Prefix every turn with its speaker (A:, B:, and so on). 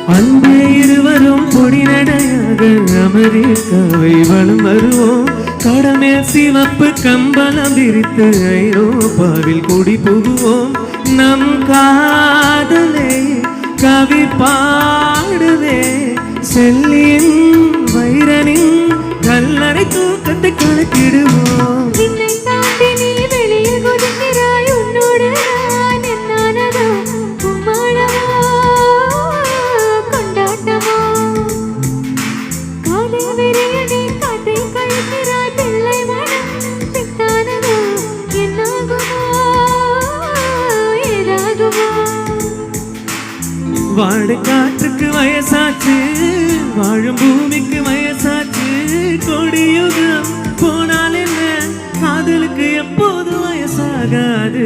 A: அன்பே இருவரும் பொடி நடையாக அமெரிக்காவை வலம் வருவோம். கடமேல் சிவப்பு கம்பளம் விரித்து ஐரோப்பாவில் குடி புகுவோம். நம் காதலே கவி பாடுவே செல்லியின் வைரனின் கல்லறை தூக்கத்தை கணக்கிடுவோம். வாடு காற்றுக்கு வயசாச்சு, வாழும் பூமிக்கு வயசாச்சு. கொடியுகம் போனால் என்ன, காதலுக்கு எப்போது வயசாகாது.